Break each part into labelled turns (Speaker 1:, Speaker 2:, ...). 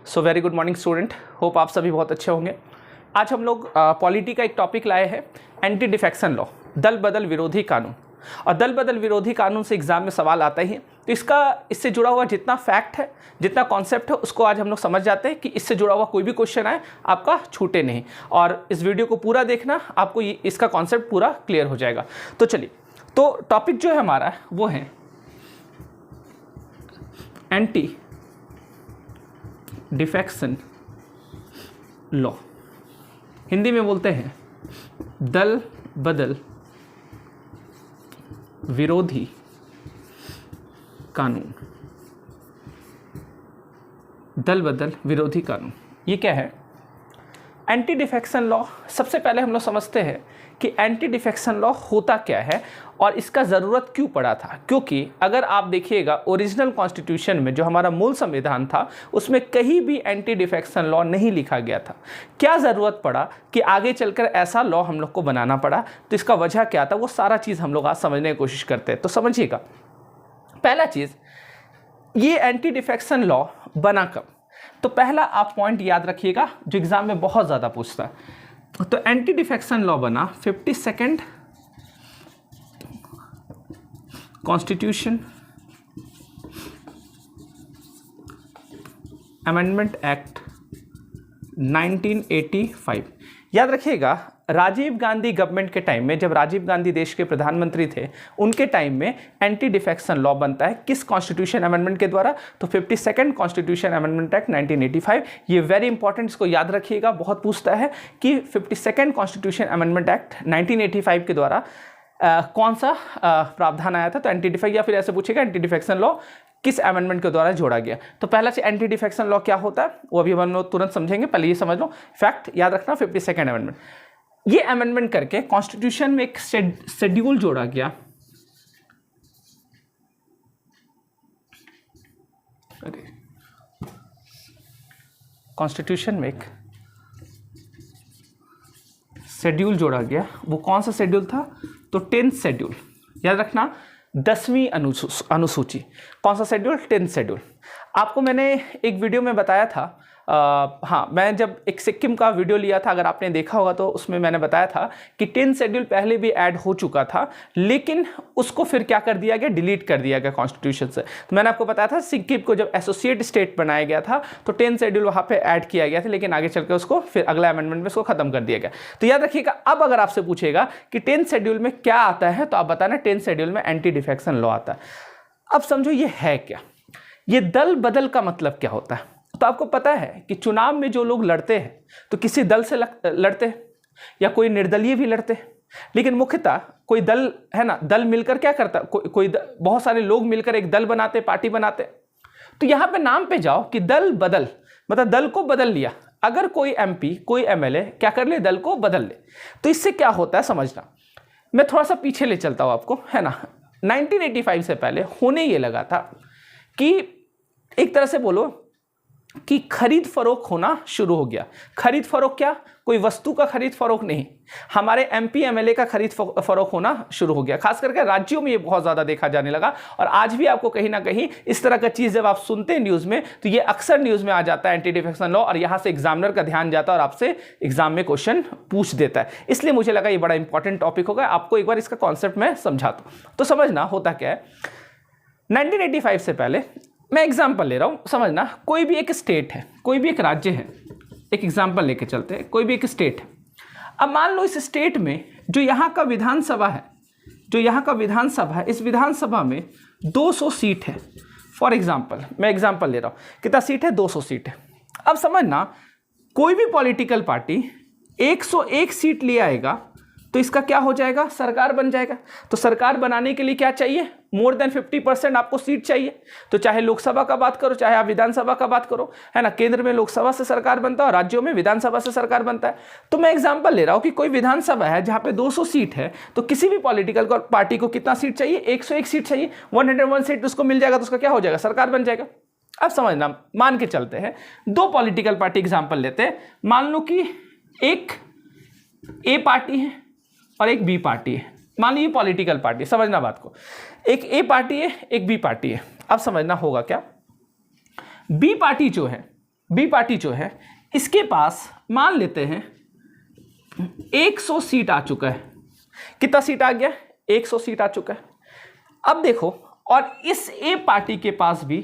Speaker 1: So very good morning student, hope आप सभी बहुत अच्छे होंगे। आज हम लोग पॉलिटी का एक टॉपिक लाए हैं, एंटी डिफेक्शन लॉ, दल बदल विरोधी कानून। और दल बदल विरोधी कानून से एग्जाम में सवाल आता ही है, तो इससे जुड़ा हुआ जितना फैक्ट है, जितना कॉन्सेप्ट है, उसको आज हम लोग समझ जाते हैं कि इससे जुड़ा हुआ कोई भी क्वेश्चन आए आपका छूटे नहीं। और इस वीडियो को पूरा देखना, आपको इसका कॉन्सेप्ट पूरा क्लियर हो जाएगा। तो चलिए, तो टॉपिक जो है हमारा वो है एंटी डिफेक्शन लॉ, हिंदी में बोलते हैं दल बदल विरोधी कानून। दल बदल विरोधी कानून ये क्या है? एंटी डिफेक्शन लॉ, सबसे पहले हम लोग समझते हैं कि एंटी डिफेक्शन लॉ होता क्या है और इसका ज़रूरत क्यों पड़ा था। क्योंकि अगर आप देखिएगा ओरिजिनल कॉन्स्टिट्यूशन में जो हमारा मूल संविधान था, उसमें कहीं भी एंटी डिफेक्शन लॉ नहीं लिखा गया था। क्या ज़रूरत पड़ा कि आगे चलकर ऐसा लॉ हम लोग को बनाना पड़ा? तो इसका वजह क्या था, वो सारा चीज़ हम लोग आज समझने की कोशिश करते हैं। तो समझिएगा, पहला चीज़, ये एंटी डिफेक्शन लॉ बना कब? तो पहला आप पॉइंट याद रखिएगा जो एग्जाम में बहुत ज़्यादा पूछता है। तो एंटी डिफेक्शन लॉ बना 52nd कॉन्स्टिट्यूशन अमेंडमेंट एक्ट 1985। याद रखिएगा, राजीव गांधी गवर्नमेंट के टाइम में, जब राजीव गांधी देश के प्रधानमंत्री थे, उनके टाइम में एंटी डिफेक्शन लॉ बनता है। किस कॉन्स्टिट्यूशन अमेंडमेंट के द्वारा? तो 52nd कॉन्स्टिट्यूशन अमेंडमेंट एक्ट 1985। ये वेरी इंपॉर्टेंट, इसको याद रखिएगा, बहुत पूछता है कि 52nd कॉन्स्टिट्यूशन अमेंडमेंट एक्ट 1985 के द्वारा कौन सा प्रावधान आया था। तो एंटी डिफेक्शन, या फिर ऐसे पूछेगा एंटी डिफेक्शन लॉ किस अमेंडमेंट के द्वारा जोड़ा गया। तो पहला से एंटी डिफेक्शन लॉ क्या होता है वो अभी हम लोग तुरंत समझेंगे, पहले ये समझ लो फैक्ट याद रखना। 52nd अमेंडमेंट, ये अमेंडमेंट करके कॉन्स्टिट्यूशन में एक शेड्यूल जोड़ा गया। कॉन्स्टिट्यूशन में एक शेड्यूल जोड़ा गया। वो कौन सा शेड्यूल था? तो 10th शेड्यूल, याद रखना, 10वीं अनुसूची। कौन सा शेड्यूल? 10th schedule. आपको मैंने एक वीडियो में बताया था, हाँ, मैं जब एक सिक्किम का वीडियो लिया था, अगर आपने देखा होगा तो उसमें मैंने बताया था कि 10th शेड्यूल पहले भी ऐड हो चुका था, लेकिन उसको फिर क्या कर दिया गया? डिलीट कर दिया गया कॉन्स्टिट्यूशन से। तो मैंने आपको बताया था सिक्किम को जब एसोसिएट स्टेट बनाया गया था तो 10th शेड्यूल वहाँ पे ऐड किया गया था, लेकिन आगे चलकर उसको फिर अगला अमेंडमेंट में उसको खत्म कर दिया गया। तो याद रखिएगा, अब अगर आपसे पूछेगा कि 10th शेड्यूल में क्या आता है, तो आप बताना 10th शेड्यूल में एंटी डिफेक्शन लॉ आता है। अब समझो ये है क्या, ये दल बदल का मतलब क्या होता है? तो आपको पता है कि चुनाव में जो लोग लड़ते हैं तो किसी दल से लड़ते हैं, या कोई निर्दलीय भी लड़ते हैं, लेकिन मुख्यतः कोई दल है ना, दल मिलकर क्या करता, बहुत सारे लोग मिलकर एक दल बनाते, पार्टी बनाते। तो यहां पे नाम पे जाओ कि दल बदल, मतलब दल को बदल लिया। अगर कोई एमपी, कोई एमएलए क्या कर ले? दल को बदल ले। तो इससे क्या होता है समझना। मैं थोड़ा सा पीछे ले चलता हूं आपको, है ना। 1985 से पहले होने ये लगा था कि एक तरह से बोलो कि खरीद फरोख्त होना शुरू हो गया। खरीद फरोख्त क्या? कोई वस्तु का खरीद फरोख्त नहीं, हमारे एमपी एमएलए का खरीद फरोख्त होना शुरू हो गया। खास करके राज्यों में ये बहुत ज़्यादा देखा जाने लगा। और आज भी आपको कहीं ना कहीं इस तरह का चीज़ जब आप सुनते हैं न्यूज़ में, तो ये अक्सर न्यूज़ में आ जाता है एंटी डिफेक्शन लॉ, और यहाँ से एग्जामिनर का ध्यान जाता है और आपसे एग्जाम में क्वेश्चन पूछ देता है। इसलिए मुझे लगा ये बड़ा इंपॉर्टेंट टॉपिक होगा, आपको एक बार इसका कॉन्सेप्ट मैं समझाता हूँ। तो समझना होता क्या है, 1985 से पहले, मैं एग्जाम्पल ले रहा हूं, समझना। कोई भी एक स्टेट है, कोई भी एक राज्य है, एक एग्जाम्पल लेके चलते हैं, कोई भी एक स्टेट है। अब मान लो इस स्टेट में जो यहाँ का विधानसभा है, इस विधानसभा में 200 सीट है। फॉर एग्जाम्पल, मैं एग्जाम्पल ले रहा हूँ, कितना सीट है? 200 सीट है। अब समझना, कोई भी पॉलिटिकल पार्टी 101 सीट ले आएगा तो इसका क्या हो जाएगा? सरकार बन जाएगा। तो सरकार बनाने के लिए क्या चाहिए? मोर देन 50% आपको सीट चाहिए। तो चाहे लोकसभा का बात करो, चाहे आप विधानसभा का बात करो, है ना। केंद्र में लोकसभा से सरकार बनता है और राज्यों में विधानसभा से सरकार बनता है। तो मैं एग्जांपल ले रहा हूं कि कोई विधानसभा है जहां पे 200 सीट है, तो किसी भी पॉलिटिकल पार्टी को कितना सीट चाहिए? 101 सीट चाहिए। 101 सीट उसको मिल जाएगा तो उसका क्या हो जाएगा? सरकार बन जाएगा। अब समझना, मान के चलते हैं, दो पॉलिटिकल पार्टी एग्जाम्पल लेते हैं। मान लो कि एक ए पार्टी है और एक बी पार्टी है। मान लीजिए पॉलिटिकल पार्टी, समझना बात को, एक ए पार्टी है, एक बी पार्टी है। अब समझना होगा क्या, बी पार्टी जो है बी पार्टी जो है इसके पास मान लेते हैं 100 सीट आ चुका है। कितना सीट आ गया? 100 सीट आ चुका है। अब देखो, और इस ए पार्टी के पास भी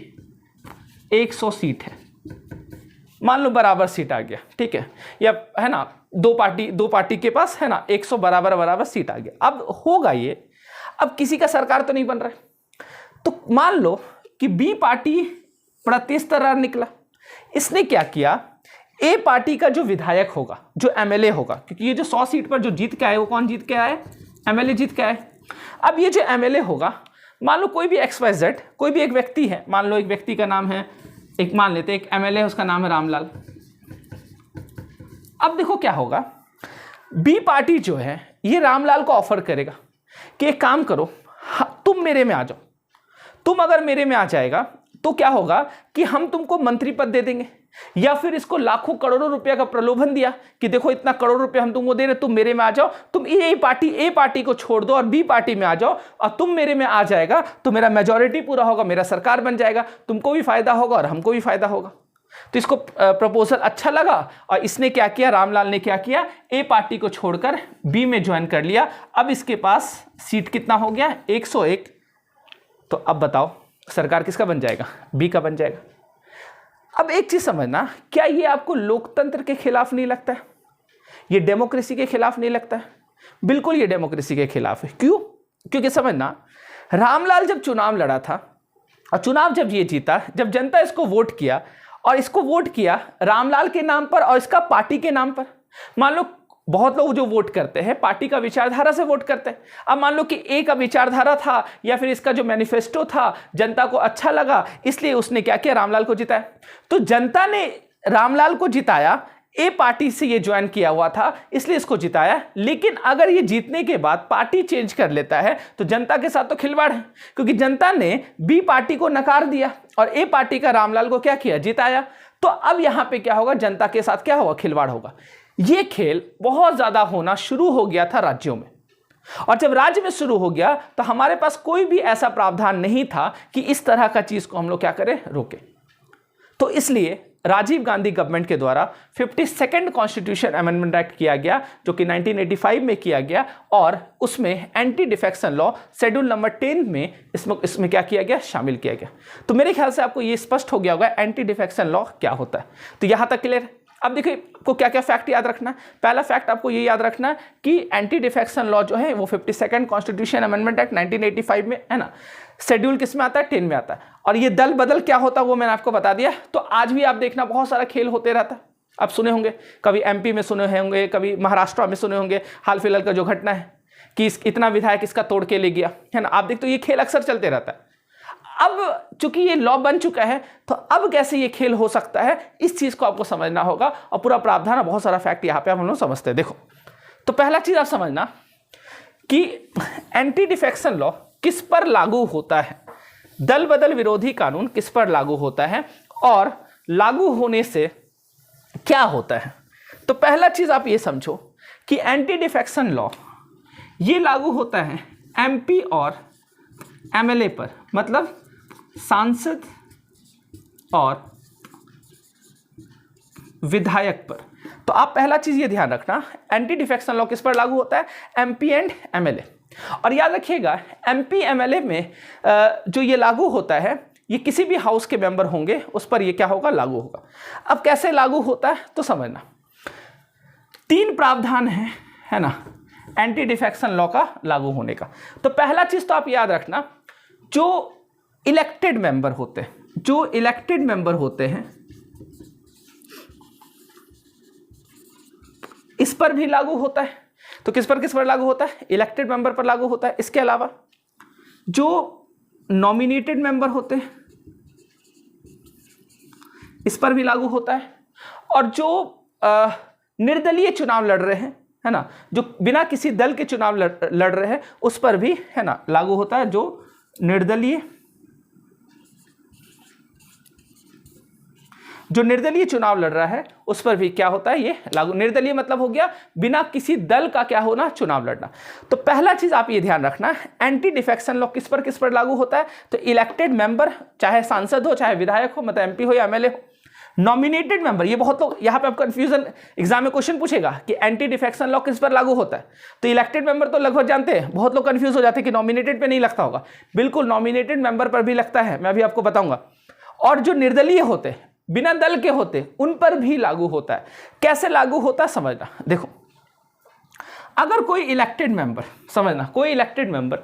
Speaker 1: 100 सीट है, मान लो बराबर सीट आ गया, ठीक है, या है ना, दो पार्टी के पास है ना 100 बराबर सीट आ गया। अब होगा ये, अब किसी का सरकार तो नहीं बन रहा है, तो मान लो कि बी पार्टी बड़ा तेज तर्रार निकला। इसने क्या किया, ए पार्टी का जो विधायक होगा, जो एमएलए होगा, क्योंकि ये जो 100 सीट पर जो जीत के आए वो कौन जीत के आए? एमएलए जीत के आए। अब ये जो एमएलए होगा, मान लो कोई भी XYZ, कोई भी एक व्यक्ति है, मान लो एक व्यक्ति का नाम है, एक मान लेते हैं एक एमएलए है, उसका नाम है रामलाल। अब देखो क्या होगा, बी पार्टी जो है ये रामलाल को ऑफर करेगा कि एक काम करो, तुम मेरे में आ जाओ। तुम अगर मेरे में आ जाएगा तो क्या होगा कि हम तुमको मंत्री पद दे देंगे, या फिर इसको लाखों करोड़ों रुपया का प्रलोभन दिया कि देखो इतना करोड़ रुपया हम तुमको दे रहे, तुम मेरे में आ जाओ, तुम ए पार्टी को छोड़ दो और बी पार्टी में आ जाओ, और तुम मेरे में आ जाएगा तो मेरा मेजॉरिटी पूरा होगा, मेरा सरकार बन जाएगा, तुमको भी फायदा होगा और हमको भी फायदा होगा। तो इसको प्रपोजल अच्छा लगा और इसने क्या किया, रामलाल ने क्या किया, ए पार्टी को छोड़कर बी में ज्वाइन कर लिया। अब इसके पास सीट कितना हो गया? 101। तो अब बताओ सरकार किसका बन जाएगा? बी का बन जाएगा। अब एक चीज समझना, क्या ये आपको लोकतंत्र के खिलाफ नहीं लगता है? ये डेमोक्रेसी के खिलाफ नहीं लगता है? बिल्कुल ये डेमोक्रेसी के खिलाफ है। क्यों? क्योंकि समझना, रामलाल जब चुनाव लड़ा था और चुनाव जब ये जीता, जब जनता इसको वोट किया, और इसको वोट किया रामलाल के नाम पर और इसका पार्टी के नाम पर। मान लो बहुत लोग जो वोट करते हैं पार्टी का विचारधारा से वोट करते हैं। अब मान लो कि ए का विचारधारा था या फिर इसका जो मैनिफेस्टो था जनता को अच्छा लगा, इसलिए उसने क्या किया, रामलाल को जिताया। तो जनता ने रामलाल को जिताया, ए पार्टी से ये ज्वाइन किया हुआ था इसलिए इसको जिताया। लेकिन अगर ये जीतने के बाद पार्टी चेंज कर लेता है तो जनता के साथ तो खिलवाड़ है, क्योंकि जनता ने बी पार्टी को नकार दिया और ए पार्टी का रामलाल को क्या किया, जिताया। तो अब यहां पे क्या होगा, जनता के साथ क्या होगा, खिलवाड़ होगा। ये खेल बहुत ज्यादा होना शुरू हो गया था राज्यों में, और जब राज्य में शुरू हो गया तो हमारे पास कोई भी ऐसा प्रावधान नहीं था कि इस तरह का चीज को हम लोग क्या करें, रोके। तो इसलिए राजीव गांधी गवर्नमेंट के द्वारा 52nd कॉन्स्टिट्यूशन अमेंडमेंट एक्ट किया गया, जो कि 1985 में किया गया, और उसमें anti defection law schedule number 10 में इसमें क्या किया गया, शामिल किया गया। तो मेरे ख्याल से आपको ये स्पष्ट हो गया होगा एंटी डिफेक्शन लॉ क्या होता है। तो यहां तक क्लियर है। अब देखिए आपको क्या क्या फैक्ट याद रखना है। पहला फैक्ट आपको ये याद रखना है कि एंटी डिफेक्शन लॉ जो है वो 52nd कॉन्स्टिट्यूशन अमेंडमेंट एक्ट 1985 में है ना, शेड्यूल किस में आता है, 10 में आता है। और ये दल बदल क्या होता है वो मैंने आपको बता दिया। तो आज भी आप देखना बहुत सारा खेल होते रहता है। आप सुने होंगे, कभी एमपी में सुने होंगे, कभी महाराष्ट्र में सुने होंगे, हाल फिलहाल का जो घटना है कि इतना विधायक इसका तोड़ के ले गया, है ना। आप देखते तो ये खेल अक्सर चलते रहता है। अब चूंकि ये लॉ बन चुका है तो अब कैसे ये खेल हो सकता है, इस चीज को आपको समझना होगा, और पूरा प्रावधान बहुत सारा फैक्ट यहाँ पे हम लोग समझते हैं। देखो, तो पहला चीज आप समझना कि एंटी डिफेक्शन लॉ किस पर लागू होता है, दल बदल विरोधी कानून किस पर लागू होता है, और लागू होने से क्या होता है। तो पहला चीज आप ये समझो कि एंटी डिफेक्शन लॉ ये लागू होता है एमपी और एमएलए पर, मतलब सांसद और विधायक पर। तो आप पहला चीज ये ध्यान रखना, एंटी डिफेक्शन लॉ किस पर लागू होता है, एमपी एंड एमएलए। और याद रखिएगा एमपी एमएलए में जो ये लागू होता है, ये किसी भी हाउस के मेंबर होंगे उस पर ये क्या होगा, लागू होगा। अब कैसे लागू होता है तो समझना, 3 प्रावधान है ना एंटी डिफेक्शन लॉ का लागू होने का। तो पहला चीज तो आप याद रखना, जो इलेक्टेड मेंबर होते हैं, जो इलेक्टेड मेंबर होते हैं इस पर भी लागू होता है। तो किस पर लागू होता है, इलेक्टेड मेंबर पर लागू होता है। इसके अलावा जो नॉमिनेटेड मेंबर होते हैं इस पर भी लागू होता है, और जो निर्दलीय चुनाव लड़ रहे हैं, है ना, जो बिना किसी दल के चुनाव लड़ रहे हैं उस पर भी है ना लागू होता है। जो निर्दलीय चुनाव लड़ रहा है उस पर भी क्या होता है, ये लागू। निर्दलीय मतलब हो गया बिना किसी दल का क्या होना, चुनाव लड़ना। तो पहला चीज आप ये ध्यान रखना, एंटी डिफेक्शन लॉ किस पर लागू होता है, तो इलेक्टेड मेंबर, चाहे सांसद हो चाहे विधायक हो, मतलब एमपी हो या एमएलए हो, नॉमिनेटेड मेंबर, ये बहुत लोग यहाँ पे आप कंफ्यूजन, एग्जाम में क्वेश्चन पूछेगा कि एंटी डिफेक्शन लॉ किस पर लागू होता है, तो इलेक्टेड मेंबर तो लगभग जानते हैं, बहुत लोग कंफ्यूज हो जाते हैं कि नॉमिनेटेड पे नहीं लगता होगा। बिल्कुल नॉमिनेटेड मेंबर पर भी लगता है, मैं अभी आपको बताऊंगा। और जो निर्दलीय होते हैं, बिना दल के होते, उन पर भी लागू होता है। कैसे लागू होता है समझना। देखो, अगर कोई इलेक्टेड मेंबर, समझना, कोई इलेक्टेड मेंबर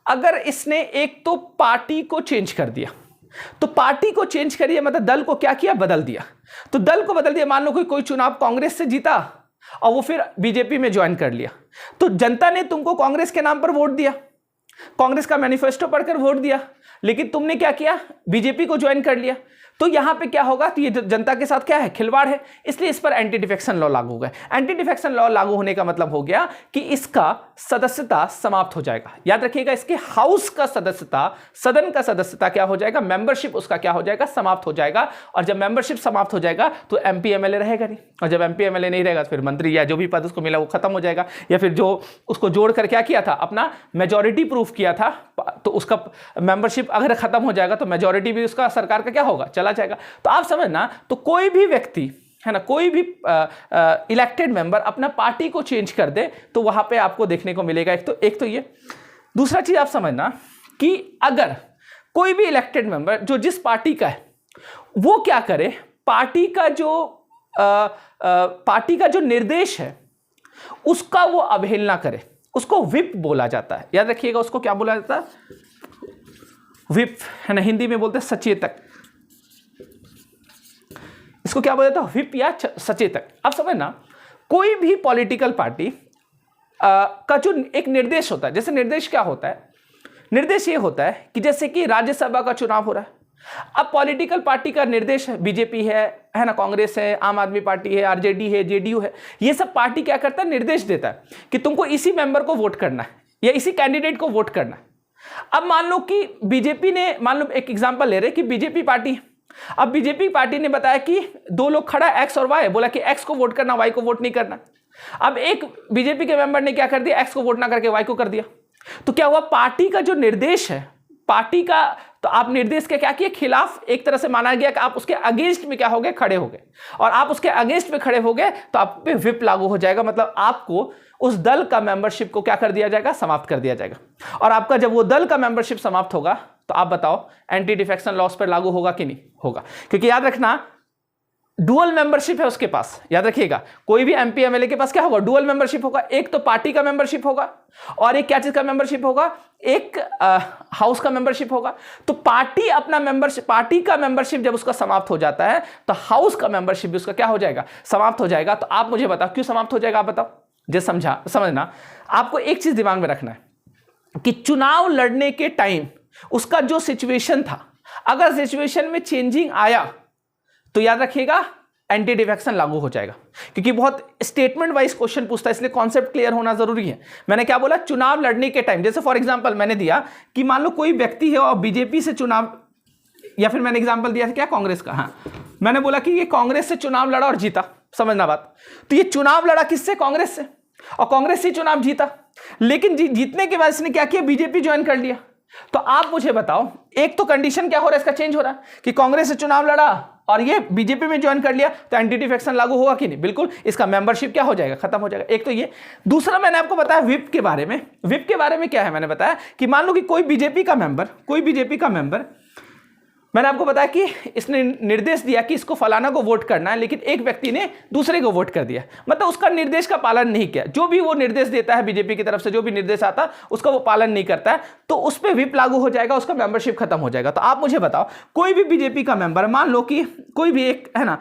Speaker 1: अगर इसने एक तो पार्टी को चेंज कर दिया, तो पार्टी को चेंज करिए मतलब दल को क्या किया, बदल दिया। तो दल को बदल दिया, मान लो कोई चुनाव कांग्रेस से जीता और वो फिर बीजेपी में ज्वाइन कर लिया, तो जनता ने तुमको कांग्रेस के नाम पर वोट दिया, कांग्रेस का मैनिफेस्टो पढ़कर वोट दिया, लेकिन तुमने क्या किया, बीजेपी को ज्वाइन कर लिया। तो यहां पे क्या होगा, तो ये जनता के साथ क्या है, खिलवाड़ है, इसलिए इस पर एंटी डिफेक्शन लॉ लागू होगा। एंटी डिफेक्शन लॉ लागू होने का मतलब हो गया कि इसका सदस्यता समाप्त हो जाएगा। याद रखिएगा, इसके हाउस का सदस्यता, सदन का सदस्यता क्या हो जाएगा, मेंबरशिप उसका क्या हो जाएगा, समाप्त हो जाएगा। और जब मेंबरशिप समाप्त हो जाएगा तो एमपी एमएलए रहेगा नहीं, और जब एमपी एमएलए नहीं रहेगा तो फिर मंत्री या जो भी पद उसको मिला वो खत्म हो जाएगा, या फिर जो उसको जोड़कर क्या किया था, अपना मेजॉरिटी प्रूफ किया था, तो उसका मेंबरशिप अगर खत्म हो जाएगा तो मेजॉरिटी भी उसका सरकार का क्या होगा, चला जाएगा। तो आप समझना, तो कोई भी व्यक्ति है ना, कोई भी इलेक्टेड मेंबर अपना पार्टी को चेंज कर दे तो वहां पे आपको देखने को मिलेगा। एक तो ये, दूसरा चीज आप समझना कि अगर कोई भी इलेक्टेड मेंबर जो जिस पार्टी का है वो क्या करे, पार्टी का जो निर्देश है उसका वो अवहेलना करे, उसको व्हिप बोला जाता है। याद रखिएगा, उसको क्या बोला जाता है, व्हिप है ना, हिंदी में बोलते हैं सचेतक, इसको क्या बोला जाता है, व्हिप या सचेतक। अब समझना, कोई भी पॉलिटिकल पार्टी का जो एक निर्देश होता है, जैसे निर्देश क्या होता है, निर्देश ये होता है कि जैसे कि राज्यसभा का चुनाव हो रहा है, अब पॉलिटिकल पार्टी का निर्देश है, बीजेपी है ना, कांग्रेस है, आम आदमी पार्टी है, आरजेडी है, जेडीयू है, ये सब पार्टी क्या करता है, निर्देश देता है कि तुमको इसी मेंबर को वोट करना है या इसी कैंडिडेट को वोट करना है। अब मान लो कि बीजेपी ने, मान लो एक एग्जांपल ले रहे कि बीजेपी पार्टी, अब बीजेपी पार्टी ने बताया कि दो लोग खड़ा है, एक्स और वाई, बोला कि एक्स को वोट करना, वाई को वोट नहीं करना। अब एक बीजेपी के मेंबर ने क्या कर दिया, एक्स को वोट ना करके वाई को कर दिया। तो क्या हुआ, पार्टी का जो निर्देश है, पार्टी का, तो आप निर्देश के क्या किए, खिलाफ एक तरह से माना गया कि आप उसके अगेंस्ट में क्या हो गए, खड़े हो गए, और आप उसके अगेंस्ट में खड़े हो गए तो आप पे व्हिप लागू हो जाएगा, मतलब आपको उस दल का मेंबरशिप को क्या कर दिया जाएगा, समाप्त कर दिया जाएगा। और आपका जब वो दल का मेंबरशिप समाप्त होगा तो आप बताओ एंटी डिफेक्शन लॉस पर लागू होगा कि नहीं होगा, क्योंकि याद रखना डुअल मेंबरशिप है उसके पास। याद रखिएगा, कोई भी एमपी एमएलए के पास क्या होगा, डुअल मेंबरशिप होगा, एक तो पार्टी का मेंबरशिप होगा और एक क्या चीज का मेंबरशिप होगा, एक हाउस का मेंबरशिप होगा। तो पार्टी अपना मेंबरशिप, पार्टी का मेंबरशिप जब उसका समाप्त हो जाता है तो हाउस का मेंबरशिप भी उसका क्या हो जाएगा, समाप्त हो जाएगा। तो आप मुझे बताओ क्यों समाप्त हो जाएगा, आप बताओ, जैसे समझना, आपको एक चीज दिमाग में रखना है कि चुनाव लड़ने के टाइम उसका जो सिचुएशन था, अगर सिचुएशन में चेंजिंग आया तो याद रखिएगा एंटी डिफेक्शन लागू हो जाएगा, क्योंकि बहुत स्टेटमेंट वाइज क्वेश्चन पूछता है, इसलिए कॉन्सेप्ट क्लियर होना जरूरी है। मैंने क्या बोला, चुनाव लड़ने के टाइम, जैसे फॉर एग्जांपल मैंने दिया कि मान लो कोई व्यक्ति है और बीजेपी से चुनाव, या फिर मैंने एग्जांपल दिया था क्या, कांग्रेस का, हाँ, मैंने बोला कि ये कांग्रेस से चुनाव लड़ा और जीता, समझना बात। तो ये चुनाव लड़ा किससे, कांग्रेस से, और कांग्रेस से चुनाव जीता, लेकिन जीतने के बाद इसने क्या किया, बीजेपी ज्वाइन कर लिया। तो आप मुझे बताओ, एक तो कंडीशन क्या हो रहा है, इसका चेंज हो रहा है कि कांग्रेस से चुनाव लड़ा और ये बीजेपी में ज्वाइन कर लिया, तो एंटी डिफेक्शन लागू होगा कि नहीं, बिल्कुल, इसका मेंबरशिप क्या हो जाएगा, खत्म हो जाएगा। एक तो ये, दूसरा मैंने आपको बताया व्हिप के बारे में। व्हिप के बारे में क्या है, मैंने बताया कि मान लो कि कोई बीजेपी का मेंबर, मैंने आपको बताया कि इसने निर्देश दिया कि इसको फलाना को वोट करना है, लेकिन एक व्यक्ति ने दूसरे को वोट कर दिया, मतलब उसका निर्देश का पालन नहीं किया। जो भी वो निर्देश देता है बीजेपी की तरफ से, जो भी निर्देश आता है उसका वो पालन नहीं करता है, तो उस पर व्हिप लागू हो जाएगा, उसका मेंबरशिप खत्म हो जाएगा। तो आप मुझे बताओ, कोई भी बीजेपी का मेंबर, मान लो कि कोई भी एक है ना,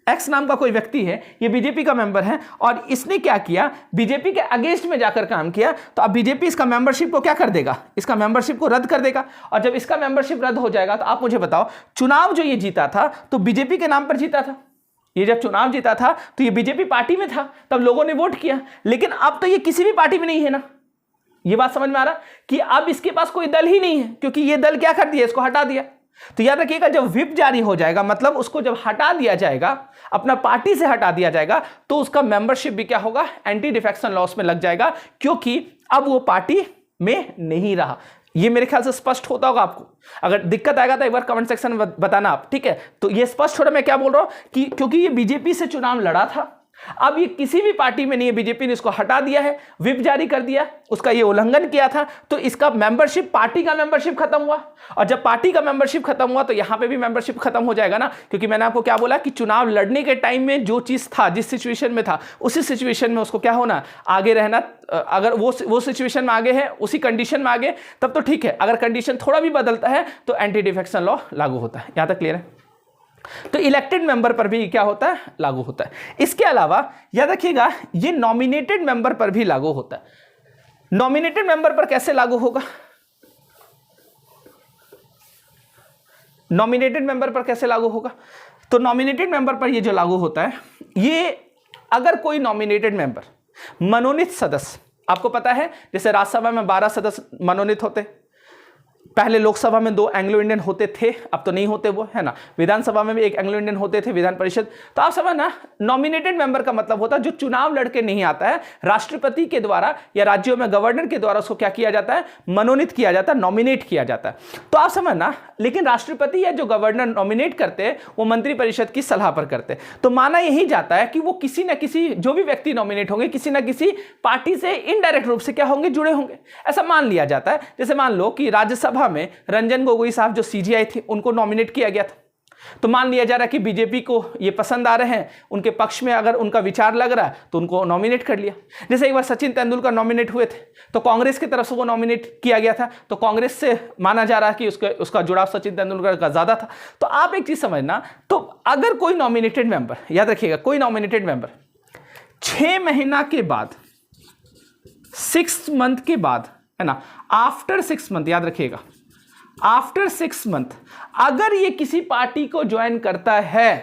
Speaker 1: एक्स नाम का कोई व्यक्ति है, ये बीजेपी का मेंबर है और इसने क्या किया, बीजेपी के अगेंस्ट में जाकर काम किया, तो अब बीजेपी इसका मेंबरशिप को क्या कर देगा, इसका मेंबरशिप को रद्द कर देगा। और जब इसका मेंबरशिप रद्द हो जाएगा तो आप मुझे बताओ, चुनाव जो ये जीता था तो बीजेपी के नाम पर जीता था, ये जब चुनाव जीता था तो ये बीजेपी पार्टी में था, तब लोगों ने वोट किया, लेकिन अब तो ये किसी भी पार्टी में नहीं है ना। ये बात समझ में आ रहा कि अब इसके पास कोई दल ही नहीं है, क्योंकि ये दल क्या कर दिया, इसको हटा दिया। तो याद रखिएगा, जब व्हिप जारी हो जाएगा, मतलब उसको जब हटा दिया जाएगा, अपना पार्टी से हटा दिया जाएगा, तो उसका मेंबरशिप भी क्या होगा, एंटी डिफेक्शन लॉस में लग जाएगा, क्योंकि अब वो पार्टी में नहीं रहा। ये मेरे ख्याल से स्पष्ट होता होगा आपको। अगर दिक्कत आएगा तो एक बार कमेंट सेक्शन में बताना आप, ठीक है। तो ये स्पष्ट हो रहा है मैं क्या बोल रहा हूं कि क्योंकि ये बीजेपी से चुनाव लड़ा था, अब ये किसी भी पार्टी में नहीं है, बीजेपी ने इसको हटा दिया है, व्हिप जारी कर दिया, उसका ये उल्लंघन किया था, तो इसका मेंबरशिप, पार्टी का मेंबरशिप खत्म हुआ। और जब पार्टी का मेंबरशिप खत्म हुआ तो यहां पे भी मेंबरशिप खत्म हो जाएगा ना, क्योंकि मैंने आपको क्या बोला कि चुनाव लड़ने के टाइम में जो चीज था, जिस सिचुएशन में था, उसी सिचुएशन में उसको क्या होना, आगे रहना। अगर वो सिचुएशन में आगे है, उसी कंडीशन में आगे, तब तो ठीक है। अगर कंडीशन थोड़ा भी बदलता है तो एंटी डिफेक्शन लॉ लागू होता है। यहां तक क्लियर है? तो इलेक्टेड मेंबर पर भी क्या होता है, लागू होता है। इसके अलावा याद रखिएगा ये नॉमिनेटेड मेंबर पर भी लागू होता है। नॉमिनेटेड मेंबर पर कैसे लागू होगा, नॉमिनेटेड मेंबर पर कैसे लागू होगा? तो नॉमिनेटेड मेंबर पर ये जो लागू होता है, ये अगर कोई नॉमिनेटेड मेंबर, मनोनीत सदस्य, आपको पता है जैसे राज्यसभा में 12 सदस्य मनोनीत होते, पहले लोकसभा में 2 एंग्लो इंडियन होते थे, अब तो नहीं होते वो, है ना। विधानसभा में भी 1 एंग्लो इंडियन होते थे, विधान परिषद। तो आप समझ ना, नॉमिनेटेड मेंबर का मतलब होता है जो चुनाव लड़के नहीं आता है, राष्ट्रपति के द्वारा या राज्यों में गवर्नर के द्वारा उसको क्या किया जाता है, मनोनीत किया जाता है, नॉमिनेट किया जाता है। तो आप समझना, लेकिन राष्ट्रपति या जो गवर्नर नॉमिनेट करते हैं वो मंत्रिपरिषद की सलाह पर करते हैं। तो माना यही जाता है कि वो किसी ना किसी, जो भी व्यक्ति नॉमिनेट होंगे, किसी ना किसी पार्टी से इनडायरेक्ट रूप से क्या होंगे, जुड़े होंगे, ऐसा मान लिया जाता है। जैसे मान लो कि राज्यसभा में रंजन गोगोई साहब जो सीजीआई थे, उनको नॉमिनेट किया गया था, तो मान लिया जा रहा है कि बीजेपी को ये पसंद आ रहे हैं, उनके पक्ष में अगर उनका विचार लग रहा है तो उनको नॉमिनेट कर लिया। जैसे एक बार सचिन तेंदुलकर नॉमिनेट हुए थे तो कांग्रेस की तरफ से वो नॉमिनेट किया गया था, तो कांग्रेस से माना जा रहा है कि उसका जुड़ाव सचिन तेंदुलकर का ज्यादा था। तो आप एक चीज समझना, तो अगर कोई नॉमिनेटेड मेंबर, याद रखिएगा, कोई नॉमिनेटेड मेंबर 6 महीना के बाद, 6 मंथ के बाद, है ना, आफ्टर 6 मंथ, याद रखिएगा, आफ्टर 6 मंथ अगर ये किसी पार्टी को ज्वाइन करता है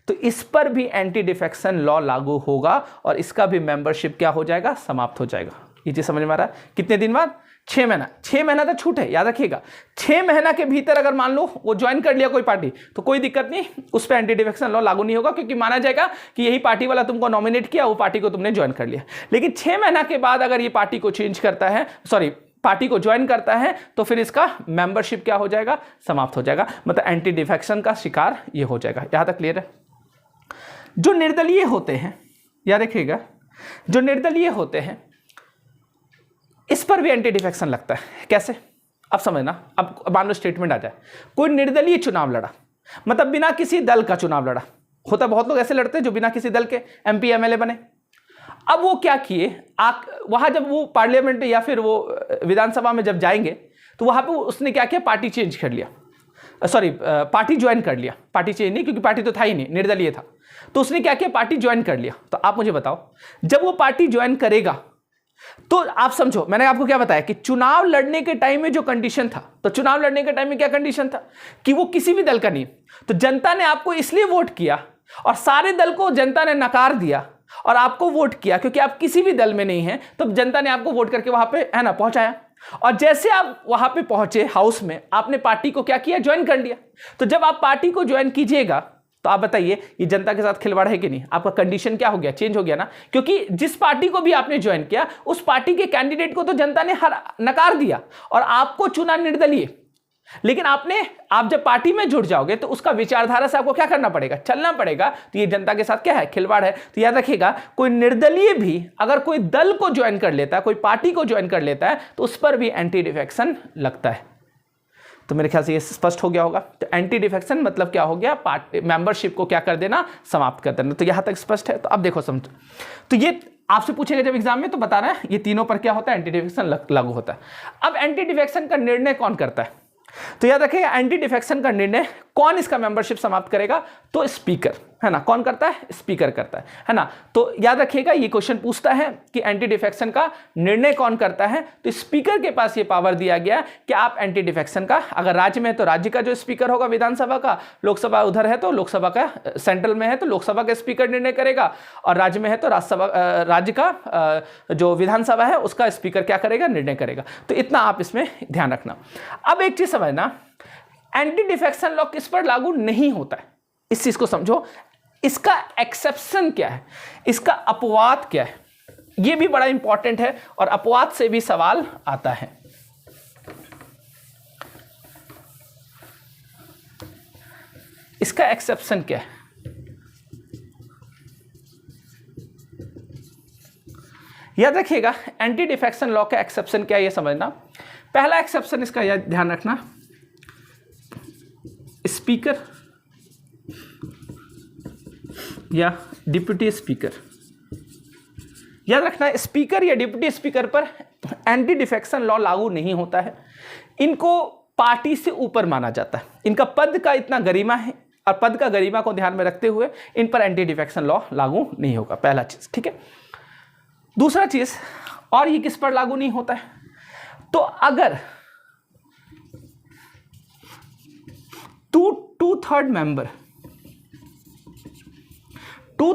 Speaker 1: तो इस पर भी एंटी डिफेक्शन लॉ लागू होगा और इसका भी मेंबरशिप क्या हो जाएगा, समाप्त हो जाएगा। ये चीज समझ में आ रहा है? कितने दिन बाद? 6 महीना। 6 महीना तो छूट है, याद रखिएगा। 6 महीना के भीतर अगर मान लो वो ज्वाइन कर लिया कोई पार्टी, तो कोई दिक्कत नहीं, उस पर एंटी डिफेक्शन लॉ लागू नहीं होगा, क्योंकि माना जाएगा कि यही पार्टी वाला तुमको नॉमिनेट किया, वो पार्टी को तुमने ज्वाइन कर लिया। लेकिन 6 महीना के बाद अगर ये पार्टी को चेंज करता है, सॉरी, पार्टी को ज्वाइन करता है, तो फिर इसका मेंबरशिप क्या हो जाएगा, समाप्त हो जाएगा। मतलब एंटी डिफेक्शन का शिकार ये हो जाएगा। यहां तक क्लियर है? जो निर्दलीय होते हैं, याद रखिएगा, जो निर्दलीय होते हैं इस पर भी एंटी डिफेक्शन लगता है। कैसे? अब समझना। अब मान लो स्टेटमेंट आ जाए, कोई निर्दलीय चुनाव लड़ा, मतलब बिना किसी दल का चुनाव लड़ा। होता बहुत लोग ऐसे लड़ते हैं जो बिना किसी दल के MP MLA बने। अब वो क्या किए, वहां जब वो पार्लियामेंट या फिर वो विधानसभा में जब जाएंगे तो वहां पे उसने क्या किया, पार्टी चेंज कर लिया, सॉरी पार्टी ज्वाइन कर लिया। पार्टी चेंज नहीं, क्योंकि पार्टी तो था ही नहीं, निर्दलीय था। तो उसने क्या किया, पार्टी ज्वाइन कर लिया। तो आप मुझे बताओ, जब वो पार्टी ज्वाइन करेगा तो आप समझो, मैंने आपको क्या बताया कि चुनाव लड़ने के टाइम में जो कंडीशन था, तो चुनाव लड़ने के टाइम में क्या कंडीशन था कि वो किसी भी दल का नहीं। तो जनता ने आपको इसलिए वोट किया और सारे दल को जनता ने नकार दिया और आपको वोट किया क्योंकि आप किसी भी दल में नहीं हैं, तो जनता ने आपको वोट करके वहां पे, है ना, पहुंचाया। और जैसे आप वहां पे पहुंचे हाउस में, आपने पार्टी को क्या किया, ज्वाइन कर लिया। तो जब आप पार्टी को ज्वाइन कीजिएगा तो आप बताइए ये जनता के साथ खिलवाड़ है कि नहीं? आपका कंडीशन क्या हो गया, चेंज हो गया ना, क्योंकि जिस पार्टी को भी आपने ज्वाइन किया उस पार्टी के कैंडिडेट को तो जनता ने नकार दिया और आपको चुना निर्दलीय। लेकिन आप जब पार्टी में जुड़ जाओगे तो उसका विचारधारा से आपको क्या करना पड़ेगा, चलना पड़ेगा। तो ये जनता के साथ क्या है, खिलवाड़ है। तो याद रखिएगा, कोई निर्दलीय भी अगर कोई दल को ज्वाइन कर लेता है, कोई पार्टी को ज्वाइन कर लेता है, तो उस पर भी एंटी डिफेक्शन लगता है। तो मेरे ख्याल से ये स्पष्ट हो गया होगा। तो एंटी डिफेक्शन मतलब क्या हो गया, पार्टी मेंबरशिप को क्या कर देना, समाप्त कर देना। तो यहां तक स्पष्ट है? तो अब देखो समझो, तो ये आपसे पूछेगा जब एग्जाम में, तो बताना है ये तीनों पर क्या होता है, एंटी डिफेक्शन लागू होता है। अब एंटी डिफेक्शन का निर्णय कौन करता है? तो याद रखिएगा, एंटी डिफेक्शन का निर्णय कौन इसका मेंबरशिप समाप्त करेगा, तो स्पीकर, है ना। कौन करता है? स्पीकर करता है ना। तो याद रखिएगा, ये क्वेश्चन पूछता है कि एंटी डिफेक्शन का निर्णय कौन करता है, तो स्पीकर के पास ये पावर दिया गया कि आप एंटी डिफेक्शन का, अगर राज्य में है तो राज्य का जो स्पीकर होगा विधानसभा का, लोकसभा उधर है तो लोकसभा का, सेंट्रल में है तो लोकसभा का स्पीकर निर्णय करेगा, और राज्य में है तो राज्य का जो विधानसभा है उसका स्पीकर क्या करेगा, निर्णय करेगा। तो इतना आप इसमें ध्यान रखना। अब एक चीज समझना, एंटी डिफेक्शन लॉ किस पर लागू नहीं होता है, इस चीज को समझो। इसका एक्सेप्शन क्या है, इसका अपवाद क्या है, यह भी बड़ा इंपॉर्टेंट है और अपवाद से भी सवाल आता है। इसका एक्सेप्शन क्या है? याद रखिएगा एंटी डिफेक्शन लॉ का एक्सेप्शन क्या है ये समझना। पहला एक्सेप्शन इसका याद ध्यान रखना, स्पीकर या डिप्टी स्पीकर। याद रखना स्पीकर या डिप्टी स्पीकर पर एंटी डिफेक्शन लॉ लागू नहीं होता है। इनको पार्टी से ऊपर माना जाता है, इनका पद का इतना गरिमा है और पद का गरिमा को ध्यान में रखते हुए इन पर एंटी डिफेक्शन लॉ लागू नहीं होगा, पहला चीज, ठीक है। दूसरा चीज, और ये किस पर लागू नहीं होता है? तो अगर टू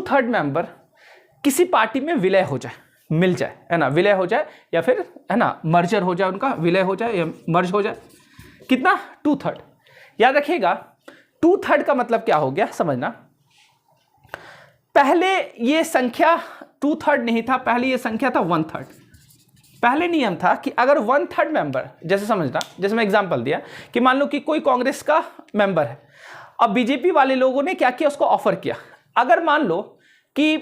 Speaker 1: थर्ड मेंबर किसी पार्टी में विलय हो जाए, मिल जाए, है ना, विलय हो जाए या फिर है ना मर्जर हो जाए, उनका विलय हो जाए या मर्ज हो जाए, कितना? 2/3। याद रखिएगा 2/3 का मतलब क्या हो गया समझना। पहले ये संख्या 2/3 नहीं था, पहले ये संख्या था 1/3। पहले नियम था कि अगर 1/3 मेंबर, जैसे समझना, जैसे मैं एग्जांपल दिया कि मान लो कि कोई कांग्रेस का मेंबर है, अब बीजेपी वाले लोगों ने क्या किया, उसको ऑफर किया। अगर मान लो कि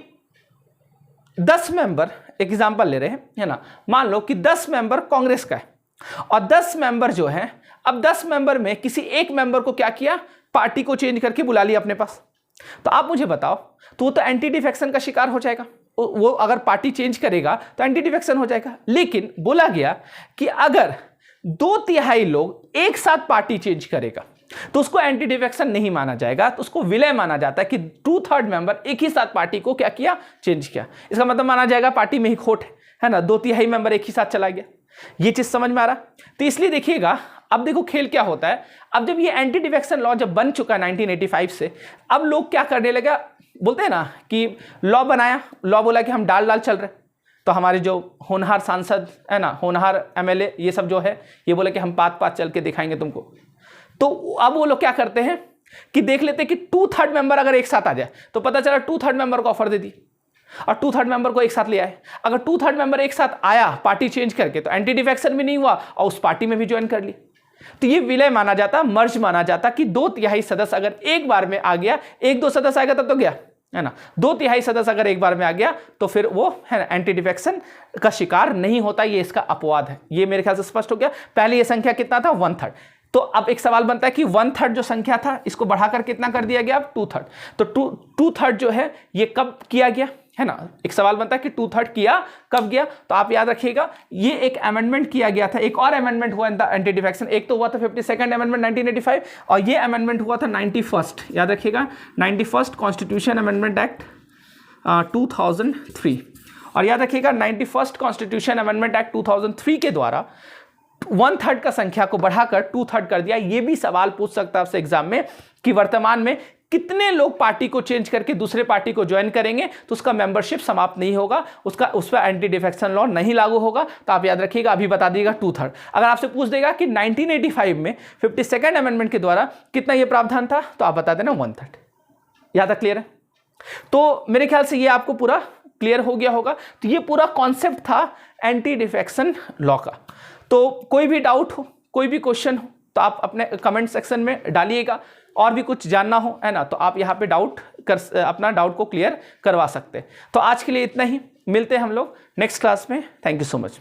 Speaker 1: 10 मेंबर, एग्जांपल ले रहे हैं, है ना, मान लो कि 10 मेंबर कांग्रेस का है और 10 मेंबर जो है, अब 10 मेंबर में किसी एक मेंबर को क्या किया, पार्टी को चेंज करके बुला लिया अपने पास। तो आप मुझे बताओ, तो वो तो एंटी डिफेक्शन का शिकार हो जाएगा। वो अगर पार्टी चेंज करेगा तो एंटी डिफेक्शन हो जाएगा। लेकिन बोला गया कि अगर 2/3 लोग एक साथ पार्टी चेंज करेगा तो उसको एंटी डिफेक्शन नहीं माना जाएगा, तो उसको विलय माना जाता है कि 2/3 मेंबर एक ही साथ पार्टी को क्या किया, चेंज किया। इसका मतलब माना जाएगा पार्टी में ही खोट है ना, 2/3 मेंबर एक ही साथ चला गया। ये चीज समझ में आ रहा? तो इसलिए देखिएगा, अब देखो खेल क्या होता है। अब जब ये एंटी डिफेक्शन लॉ जब बन चुका है 1985 से, अब लोग क्या करने लगा, बोलते हैं ना कि लॉ बनाया, लॉ बोला कि हम डाल चल रहे, तो हमारे जो होनहार सांसद है ना, होनहार एमएलए, ये सब जो है, ये बोले कि हम पात चल के दिखाएंगे तुमको। तो अब वो लोग क्या करते हैं कि देख लेते हैं कि 2/3 मेंबर अगर एक साथ आ जाए, तो पता चला 2/3 मेंबर को ऑफर दे दी और 2/3 मेंबर को एक साथ ले आए। अगर 2/3 मेंबर एक साथ आया पार्टी चेंज करके, तो एंटी डिफेक्शन भी नहीं हुआ और उस पार्टी में भी ज्वाइन कर ली। तो ये विलय माना जाता, मर्ज माना जाता कि 2/3 सदस्य अगर एक बार में आ गया, 1-2 सदस्य आएगा तब तो गया, है ना, 2/3 सदस्य अगर एक बार में आ गया तो फिर वो है ना एंटी डिफेक्शन का शिकार नहीं होता। ये इसका अपवाद है। ये मेरे ख्याल से स्पष्ट हो गया। पहले ये संख्या कितना था, 1/3। तो अब एक सवाल बनता है कि 1/3 जो संख्या था, इसको बढ़ाकर कितना कर दिया गया, अब 2/3। तो 2/3 जो है ये कब किया गया, है ना, एक सवाल बनता है कि 2/3 किया कब गया। तो आप याद रखिएगा, ये एक अमेंडमेंट किया गया था, एक और अमेंडमेंट हुआ एंटी डिफेक्शन। एक तो हुआ था 52nd अमेंडमेंट 1985 और ये अमेंडमेंट हुआ था 91st, याद रखिएगा, 91st कॉन्स्टिट्यूशन अमेंडमेंट एक्ट 2003। और याद रखिएगा 91st कॉन्स्टिट्यूशन अमेंडमेंट एक्ट 2003 के द्वारा 1/3 का संख्या को बढ़ाकर 2/3 कर दिया। ये भी सवाल पूछ सकता है आपसे एग्जाम में कि वर्तमान में कितने लोग पार्टी को चेंज करके दूसरे पार्टी को ज्वाइन करेंगे तो उसका मेंबरशिप समाप्त नहीं होगा, उस पर एंटी डिफेक्शन लॉ नहीं लागू होगा। तो आप याद रखिएगा, अभी बता दीजिएगा 2/3। अगर आपसे पूछ देगा कि 1985 में 52nd अमेंडमेंट के द्वारा कितना ये प्रावधान था, तो आप बता देना 1/3। यहाँ तक क्लियर है? तो मेरे ख्याल से ये आपको पूरा क्लियर हो गया होगा। तो ये पूरा कॉन्सेप्ट था एंटी डिफेक्शन लॉ का। तो कोई भी डाउट हो, कोई भी क्वेश्चन हो, तो आप अपने कमेंट सेक्शन में डालिएगा। और भी कुछ जानना हो, है ना, तो आप यहाँ पे अपना डाउट को क्लियर करवा सकते हैं। तो आज के लिए इतना ही, मिलते हैं हम लोग नेक्स्ट क्लास में। Thank you so much.